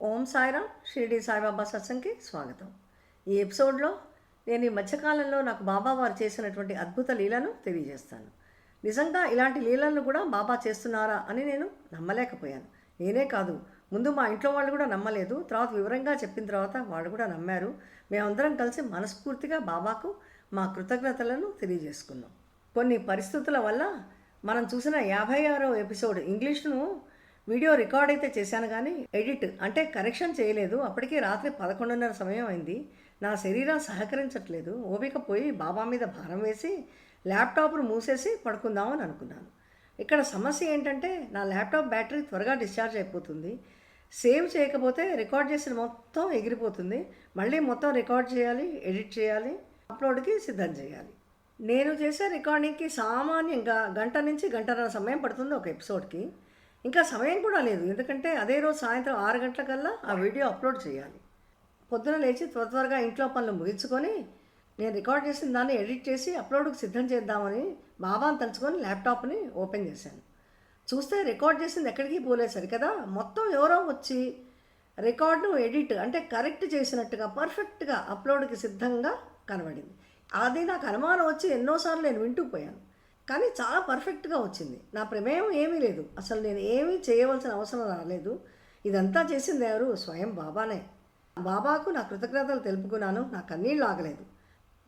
ఓం సాయిరామ్. షిరిడి సాయిబాబా సత్సంగ్కి స్వాగతం. ఈ ఎపిసోడ్లో నేను ఈ మధ్యకాలంలో నాకు బాబా వారు చేసినటువంటి అద్భుత లీలను తెలియజేస్తాను. నిజంగా ఇలాంటి లీలలను కూడా బాబా చేస్తున్నారా అని నేను నమ్మలేకపోయాను. నేనే కాదు, ముందు మా ఇంట్లో వాళ్ళు కూడా నమ్మలేదు. తర్వాత వివరంగా చెప్పిన తర్వాత వాళ్ళు కూడా నమ్మారు. మేమందరం కలిసి మనస్ఫూర్తిగా బాబాకు మా కృతజ్ఞతలను తెలియజేసుకున్నాం. కొన్ని పరిస్థితుల వల్ల మనం చూసిన 56వ ఎపిసోడ్ ఇంగ్లీష్ను వీడియో రికార్డ్ అయితే చేశాను, కానీ ఎడిట్ అంటే కరెక్షన్ చేయలేదు. అప్పటికే రాత్రి 11:30 సమయం అయింది. నా శరీరం సహకరించట్లేదు. ఓపిక పోయి బాబా మీద భారం వేసి ల్యాప్టాప్ను మూసేసి పడుకుందామని అనుకున్నాను. ఇక్కడ సమస్య ఏంటంటే నా ల్యాప్టాప్ బ్యాటరీ త్వరగా డిశ్చార్జ్ అయిపోతుంది. సేవ్ చేయకపోతే రికార్డ్ చేసిన మొత్తం ఎగిరిపోతుంది. మళ్ళీ మొత్తం రికార్డ్ చేయాలి, ఎడిట్ చేయాలి, అప్లోడ్కి సిద్ధం చేయాలి. నేను చేసే రికార్డింగ్కి సామాన్యంగా గంట నుంచి గంటన్నర సమయం పడుతుంది ఒక ఎపిసోడ్కి. ఇంకా సమయం కూడా లేదు, ఎందుకంటే అదే రోజు సాయంత్రం 6 గంటలకల్లా ఆ వీడియో అప్లోడ్ చేయాలి. పొద్దున లేచి త్వరగా ఇంట్లో పనులు ముగించుకొని నేను రికార్డ్ చేసిన దాన్ని ఎడిట్ చేసి అప్లోడ్కి సిద్ధం చేద్దామని బాబాను తలుచుకొని ల్యాప్టాప్ని ఓపెన్ చేశాను. చూస్తే రికార్డ్ చేసింది ఎక్కడికి పోలేదు సరికదా. మొత్తం ఎవరో వచ్చి రికార్డును ఎడిట్ అంటే కరెక్ట్ చేసినట్టుగా పర్ఫెక్ట్గా అప్లోడ్కి సిద్ధంగా కనబడింది. అది నాకు అనుమానం వచ్చి ఎన్నోసార్లు నేను వింటూ పోయాను, కానీ చాలా పర్ఫెక్ట్గా వచ్చింది. నా ప్రమేయం ఏమీ లేదు, అసలు నేను ఏమీ చేయవలసిన అవసరం రాలేదు. ఇదంతా చేసింది ఎవరు? స్వయం బాబానే. బాబాకు నా కృతజ్ఞతలు తెలుపుకున్నాను. నా కన్నీళ్ళు ఆగలేదు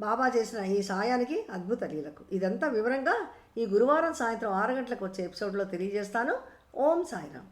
బాబా చేసిన ఈ సాయానికి, అద్భుత లీలకు. ఇదంతా వివరంగా ఈ గురువారం సాయంత్రం 6 గంటలకు వచ్చే ఎపిసోడ్లో తెలియజేస్తాను. ఓం సాయిరామ్.